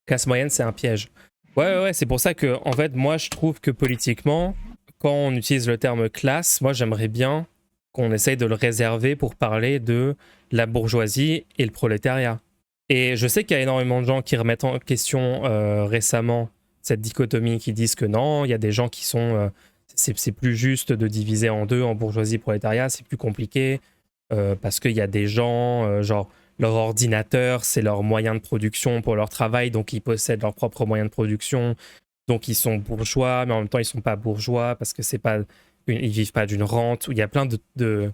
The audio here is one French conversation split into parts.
Classe moyenne, c'est un piège. Ouais, c'est pour ça que, en fait, moi, je trouve que politiquement, quand on utilise le terme classe, moi, j'aimerais bien qu'on essaye de le réserver pour parler de la bourgeoisie et le prolétariat. Et je sais qu'il y a énormément de gens qui remettent en question récemment cette dichotomie, qui disent que non, il y a des gens qui sont... c'est plus juste de diviser en deux, en bourgeoisie et prolétariat, c'est plus compliqué, parce qu'il y a des gens, genre leur ordinateur, c'est leur moyen de production pour leur travail, donc ils possèdent leurs propres moyens de production, donc ils sont bourgeois, mais en même temps ils sont pas bourgeois parce que c'est pas, ils vivent pas d'une rente. Il y a plein de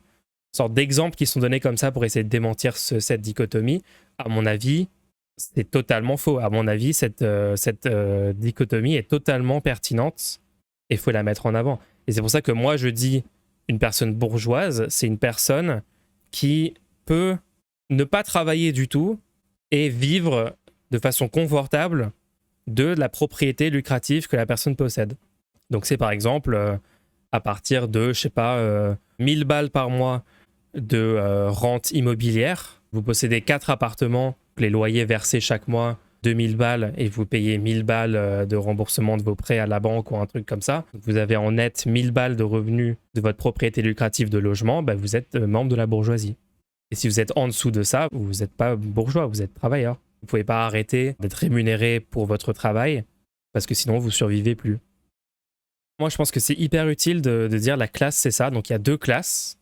sortes d'exemples qui sont donnés comme ça pour essayer de démentir cette dichotomie. À mon avis, c'est totalement faux. À mon avis, cette dichotomie est totalement pertinente et il faut la mettre en avant. Et c'est pour ça que moi je dis une personne bourgeoise, c'est une personne qui peut ne pas travailler du tout et vivre de façon confortable de la propriété lucrative que la personne possède. Donc c'est par exemple à partir de, je sais pas, 1000 balles par mois de rente immobilière. Vous possédez 4 appartements, les loyers versés chaque mois 2000 balles et vous payez 1000 balles de remboursement de vos prêts à la banque ou un truc comme ça. Vous avez en net 1000 balles de revenus de votre propriété lucrative de logement, bah vous êtes membre de la bourgeoisie. Et si vous êtes en dessous de ça, vous n'êtes pas bourgeois, vous êtes travailleur. Vous ne pouvez pas arrêter d'être rémunéré pour votre travail parce que sinon vous survivez plus. Moi, je pense que c'est hyper utile de dire la classe, c'est ça. Donc il y a deux classes.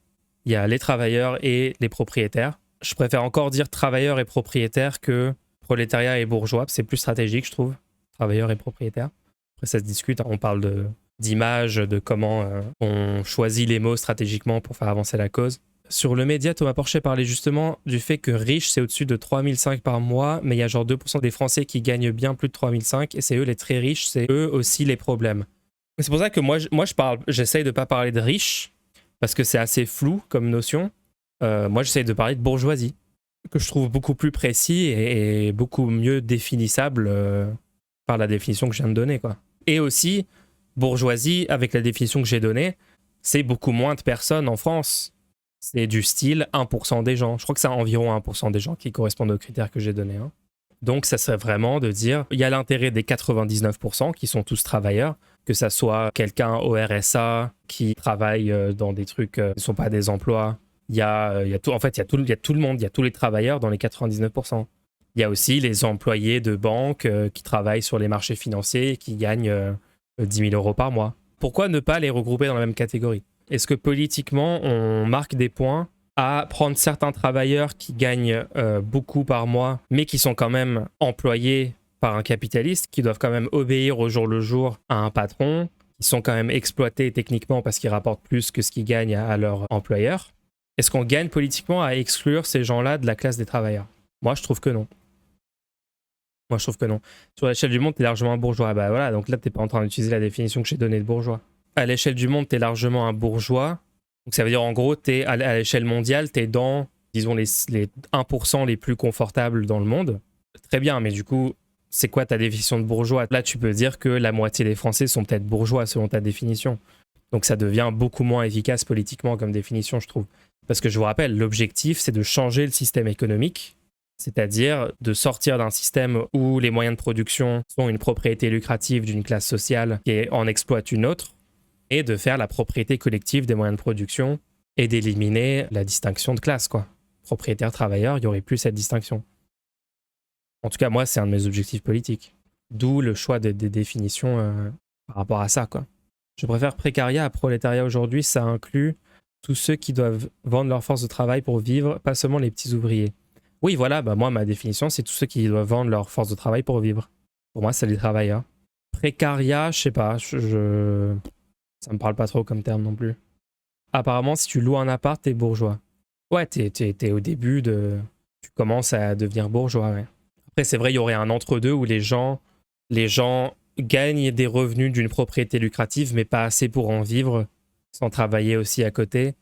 Il y a les travailleurs et les propriétaires. Je préfère encore dire travailleurs et propriétaires que prolétariat et bourgeois. C'est plus stratégique, je trouve. Travailleurs et propriétaires. Après, ça se discute. On parle d'image, de comment on choisit les mots stratégiquement pour faire avancer la cause. Sur le média, Thomas Porcher parlait justement du fait que riche, c'est au-dessus de 3005 par mois, mais il y a genre 2% des Français qui gagnent bien plus de 3005, et c'est eux les très riches, c'est eux aussi les problèmes. C'est pour ça que moi j'essaye de pas parler de riche, parce que c'est assez flou comme notion. Moi, j'essaye de parler de bourgeoisie, que je trouve beaucoup plus précis et beaucoup mieux définissable par la définition que je viens de donner, quoi. Et aussi, bourgeoisie, avec la définition que j'ai donnée, c'est beaucoup moins de personnes en France. C'est du style 1% des gens. Je crois que c'est environ 1% des gens qui correspondent aux critères que j'ai donnés. Hein. Donc, ça serait vraiment de dire, il y a l'intérêt des 99% qui sont tous travailleurs, que ça soit quelqu'un au RSA qui travaille dans des trucs qui ne sont pas des emplois. Il y a tout, en fait, il y a tout le monde, il y a tous les travailleurs dans les 99%. Il y a aussi les employés de banque qui travaillent sur les marchés financiers et qui gagnent 10 000 euros par mois. Pourquoi ne pas les regrouper dans la même catégorie ? Est-ce que politiquement, on marque des points à prendre certains travailleurs qui gagnent beaucoup par mois, mais qui sont quand même employés par un capitaliste, qui doivent quand même obéir au jour le jour à un patron, qui sont quand même exploités techniquement parce qu'ils rapportent plus que ce qu'ils gagnent à leur employeur? Est-ce qu'on gagne politiquement à exclure ces gens-là de la classe des travailleurs? Moi, je trouve que non. Moi, je trouve que non. Sur l'échelle du monde, t'es largement un bourgeois. Bah voilà, donc là, t'es pas en train d'utiliser la définition que j'ai donnée de bourgeois. À l'échelle du monde, t'es largement un bourgeois. Donc ça veut dire en gros, t'es à l'échelle mondiale, t'es dans, disons, les 1% les plus confortables dans le monde. Très bien, mais du coup, c'est quoi ta définition de bourgeois? Là, tu peux dire que la moitié des Français sont peut-être bourgeois selon ta définition. Donc ça devient beaucoup moins efficace politiquement comme définition, je trouve. Parce que je vous rappelle, l'objectif, c'est de changer le système économique, c'est-à-dire de sortir d'un système où les moyens de production sont une propriété lucrative d'une classe sociale qui en exploite une autre, et de faire la propriété collective des moyens de production et d'éliminer la distinction de classe, quoi. Propriétaire-travailleur, il n'y aurait plus cette distinction. En tout cas, moi, c'est un de mes objectifs politiques. D'où le choix des définitions par rapport à ça, quoi. Je préfère précariat à prolétariat aujourd'hui, ça inclut tous ceux qui doivent vendre leur force de travail pour vivre, pas seulement les petits ouvriers. Oui, voilà, bah moi, ma définition, c'est tous ceux qui doivent vendre leur force de travail pour vivre. Pour moi, c'est les travailleurs. Précariat, je sais pas, ça me parle pas trop comme terme non plus. Apparemment, si tu loues un appart, t'es bourgeois. Ouais, t'es au début de... Tu commences à devenir bourgeois, ouais. Après, c'est vrai, il y aurait un entre-deux où les gens gagnent des revenus d'une propriété lucrative, mais pas assez pour en vivre, sans travailler aussi à côté.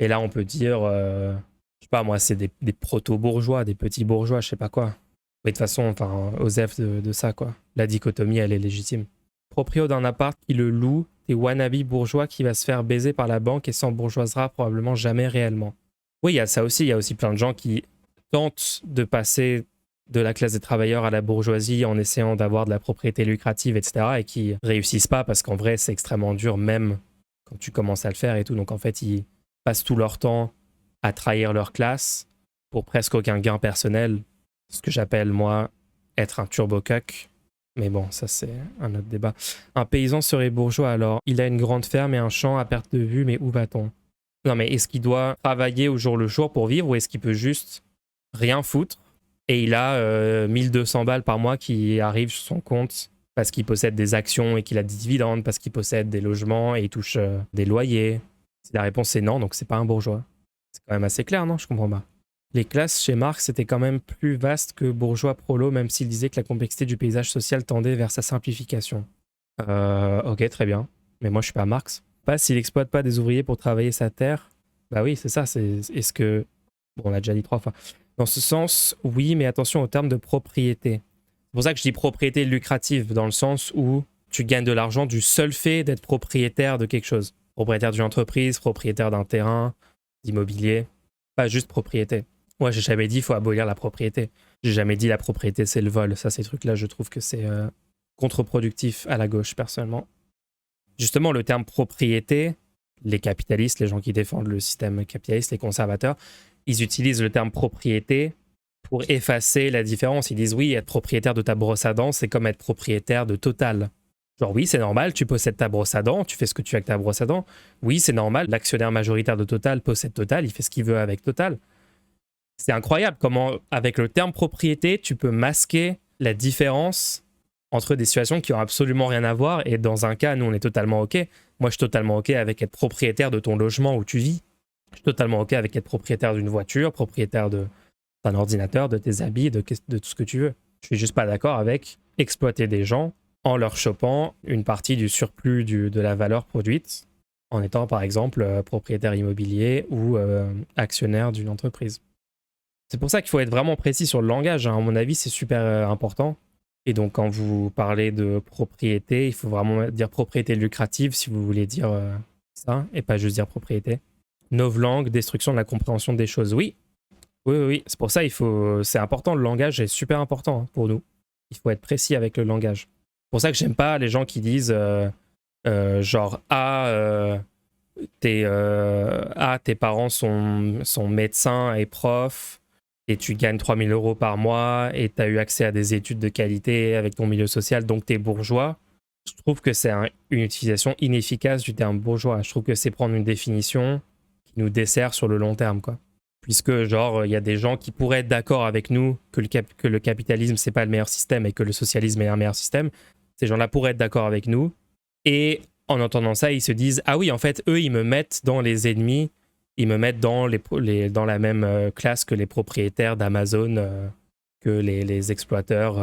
Et là, on peut dire, je sais pas, moi, c'est des proto-bourgeois, des petits bourgeois, je sais pas quoi. Mais de toute façon, enfin, osef de ça, quoi. La dichotomie, elle est légitime. Proprio d'un appart qui le loue, t'es wannabe bourgeois qui va se faire baiser par la banque et s'embourgeoisera probablement jamais réellement. Oui, il y a ça aussi. Il y a aussi plein de gens qui tentent de passer de la classe des travailleurs à la bourgeoisie en essayant d'avoir de la propriété lucrative, etc. et qui réussissent pas parce qu'en vrai, c'est extrêmement dur même quand tu commences à le faire et tout. Donc en fait, ils passent tout leur temps à trahir leur classe pour presque aucun gain personnel. Ce que j'appelle, moi, être un turbo-cuck. Mais bon, ça c'est un autre débat. Un paysan serait bourgeois alors. Il a une grande ferme et un champ à perte de vue, mais où va-t-on? Non mais est-ce qu'il doit travailler au jour le jour pour vivre ou est-ce qu'il peut juste rien foutre et il a 1200 balles par mois qui arrivent sur son compte parce qu'il possède des actions et qu'il a des dividendes, parce qu'il possède des logements et il touche des loyers? Si la réponse est non, donc c'est pas un bourgeois. C'est quand même assez clair, non? Je comprends pas. Les classes chez Marx étaient quand même plus vastes que bourgeois prolo, même s'il disait que la complexité du paysage social tendait vers sa simplification. Ok, très bien. Mais moi, je suis pas Marx. Pas s'il exploite pas des ouvriers pour travailler sa terre. Bah oui, c'est ça. Est-ce que... Bon, on l'a déjà dit 3 fois. Dans ce sens, oui, mais attention au terme de propriété. C'est pour ça que je dis propriété lucrative, dans le sens où tu gagnes de l'argent du seul fait d'être propriétaire de quelque chose. Propriétaire d'une entreprise, propriétaire d'un terrain, d'immobilier. Pas juste propriété. Moi, j'ai jamais dit il faut abolir la propriété. J'ai jamais dit la propriété, c'est le vol. Ça, ces trucs-là, je trouve que c'est contre-productif à la gauche, personnellement. Justement, le terme propriété, les capitalistes, les gens qui défendent le système capitaliste, les conservateurs, ils utilisent le terme propriété pour effacer la différence. Ils disent oui, être propriétaire de ta brosse à dents, c'est comme être propriétaire de Total. Genre oui, c'est normal, tu possèdes ta brosse à dents, tu fais ce que tu veux avec ta brosse à dents. Oui, c'est normal, l'actionnaire majoritaire de Total possède Total, il fait ce qu'il veut avec Total. C'est incroyable comment, avec le terme propriété, tu peux masquer la différence entre des situations qui ont absolument rien à voir. Et dans un cas, nous, on est totalement OK. Moi, je suis totalement OK avec être propriétaire de ton logement où tu vis. Je suis totalement OK avec être propriétaire d'une voiture, propriétaire d'un ordinateur, de tes habits, de tout ce que tu veux. Je suis juste pas d'accord avec exploiter des gens en leur chopant une partie du surplus de la valeur produite en étant, par exemple, propriétaire immobilier ou actionnaire d'une entreprise. C'est pour ça qu'il faut être vraiment précis sur le langage, hein. À mon avis, c'est super important. Et donc, quand vous parlez de propriété, il faut vraiment dire propriété lucrative si vous voulez dire ça, et pas juste dire propriété. Novlangue, destruction de la compréhension des choses. Oui, oui, oui, oui. C'est pour ça c'est important, le langage est super important, hein, pour nous. Il faut être précis avec le langage. C'est pour ça que j'aime pas les gens qui disent genre tes parents sont médecins et profs et tu gagnes 3000 € par mois et tu as eu accès à des études de qualité avec ton milieu social, donc tu es bourgeois. Je trouve que c'est une utilisation inefficace du terme bourgeois. Je trouve que c'est prendre une définition qui nous dessert sur le long terme, quoi. Puisque, genre, il y a des gens qui pourraient être d'accord avec nous que le capitalisme, c'est pas le meilleur système et que le socialisme est un meilleur système. Ces gens-là pourraient être d'accord avec nous. Et en entendant ça, ils se disent « Ah oui, en fait, eux, ils me mettent dans les ennemis, ils me mettent dans la même classe que les propriétaires d'Amazon, que les exploiteurs,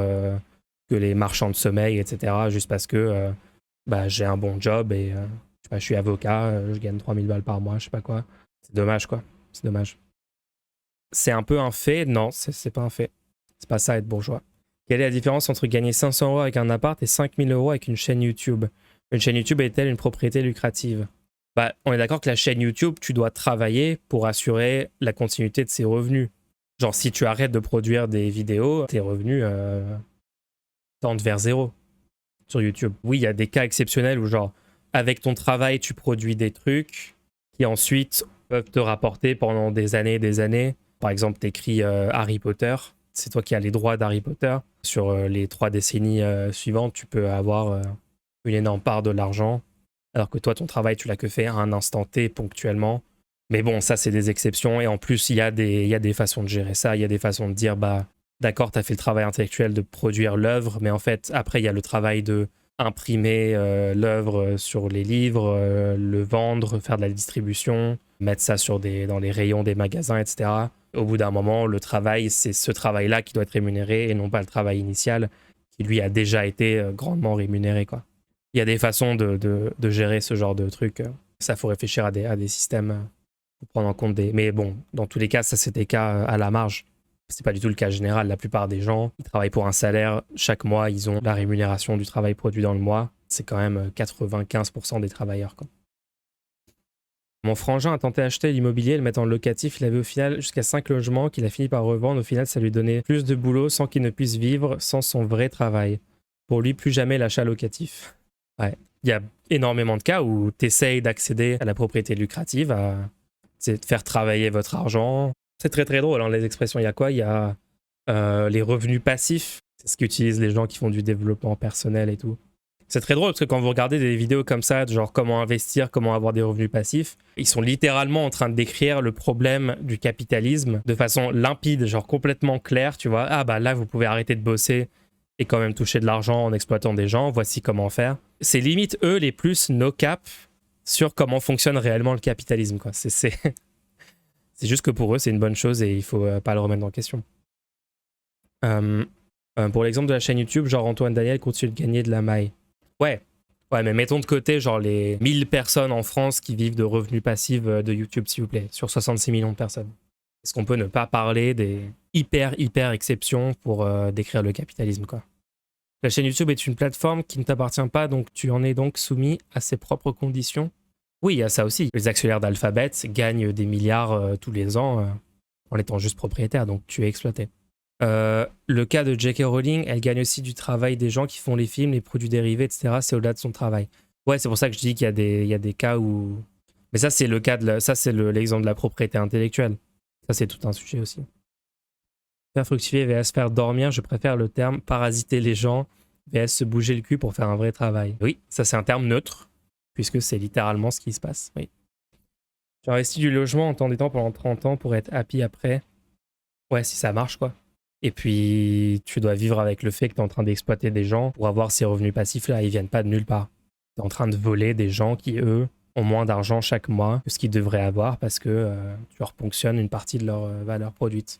que les marchands de sommeil, etc. Juste parce que j'ai un bon job et je suis avocat, je gagne 3000 balles par mois, je sais pas quoi. » C'est dommage, quoi. C'est dommage. C'est un peu un fait? Non, c'est pas un fait. C'est pas ça, être bourgeois. Quelle est la différence entre gagner 500 € avec un appart et 5000 € avec une chaîne YouTube? Une chaîne YouTube est-elle une propriété lucrative? Bah, on est d'accord que la chaîne YouTube, tu dois travailler pour assurer la continuité de ses revenus. Genre, si tu arrêtes de produire des vidéos, tes revenus tendent vers zéro sur YouTube. Oui, il y a des cas exceptionnels où, genre, avec ton travail, tu produis des trucs qui ensuite peuvent te rapporter pendant des années et des années. Par exemple, t'écris Harry Potter. C'est toi qui as les droits d'Harry Potter. Sur les 3 décennies suivantes, tu peux avoir une énorme part de l'argent. Alors que toi, ton travail, tu l'as que fait à un instant T, ponctuellement. Mais bon, ça, c'est des exceptions. Et en plus, il y a des façons de gérer ça. Il y a des façons de dire, bah, d'accord, tu as fait le travail intellectuel de produire l'œuvre, mais en fait, après, il y a le travail de imprimer l'œuvre sur les livres, le vendre, faire de la distribution, mettre ça dans les rayons des magasins, etc. Au bout d'un moment, le travail, c'est ce travail-là qui doit être rémunéré et non pas le travail initial qui, lui, a déjà été grandement rémunéré, quoi. Il y a des façons de gérer ce genre de trucs. Ça, faut réfléchir à des systèmes pour prendre en compte des... Mais bon, dans tous les cas, ça, c'est des cas à la marge. C'est pas du tout le cas général. La plupart des gens, ils travaillent pour un salaire. Chaque mois, ils ont la rémunération du travail produit dans le mois. C'est quand même 95% des travailleurs, quoi. Mon frangin a tenté d'acheter l'immobilier et le mettre en locatif. Il avait au final jusqu'à 5 logements qu'il a fini par revendre. Au final, ça lui donnait plus de boulot sans qu'il ne puisse vivre sans son vrai travail. Pour lui, plus jamais l'achat locatif. Ouais. Il y a énormément de cas où tu essayes d'accéder à la propriété lucrative, c'est de faire travailler votre argent. C'est très très drôle, hein, les expressions. Il y a quoi? Il y a les revenus passifs. C'est ce qu'utilisent les gens qui font du développement personnel et tout. C'est très drôle parce que quand vous regardez des vidéos comme ça, genre comment investir, comment avoir des revenus passifs, ils sont littéralement en train de décrire le problème du capitalisme de façon limpide, genre complètement claire, tu vois. Ah bah là, vous pouvez arrêter de bosser et quand même toucher de l'argent en exploitant des gens, voici comment faire. C'est limite eux les plus no cap sur comment fonctionne réellement le capitalisme, quoi. C'est juste que pour eux, c'est une bonne chose et il faut pas le remettre en question. Pour l'exemple de la chaîne YouTube, genre Antoine Daniel continue de gagner de la maille. Ouais, mais mettons de côté genre les 1000 personnes en France qui vivent de revenus passifs de YouTube, s'il vous plaît, sur 66 millions de personnes. Est-ce qu'on peut ne pas parler des hyper exceptions pour décrire le capitalisme, quoi? La chaîne YouTube est une plateforme qui ne t'appartient pas, donc tu en es donc soumis à ses propres conditions. Oui, il y a ça aussi. Les actionnaires d'Alphabet gagnent des milliards tous les ans en étant juste propriétaires, donc tu es exploité. Le cas de J.K. Rowling, elle gagne aussi du travail des gens qui font les films, les produits dérivés, etc. C'est au-delà de son travail. Ouais, c'est pour ça que je dis qu'il y a des cas où... Mais ça, c'est le cas ça, c'est l'exemple de la propriété intellectuelle. Ça, c'est tout un sujet aussi. Faire fructifier vs faire dormir, je préfère le terme parasiter les gens vs se bouger le cul pour faire un vrai travail. Oui, ça, c'est un terme neutre, puisque c'est littéralement ce qui se passe. Oui. J'ai investi du logement en t'endettant pendant 30 ans pour être happy après. Ouais, si ça marche, quoi. Et puis, tu dois vivre avec le fait que tu es en train d'exploiter des gens pour avoir ces revenus passifs-là. Ils viennent pas de nulle part. Tu es en train de voler des gens qui, eux, ont moins d'argent chaque mois que ce qu'ils devraient avoir parce que tu leur ponctionnes une partie de leur valeur produite.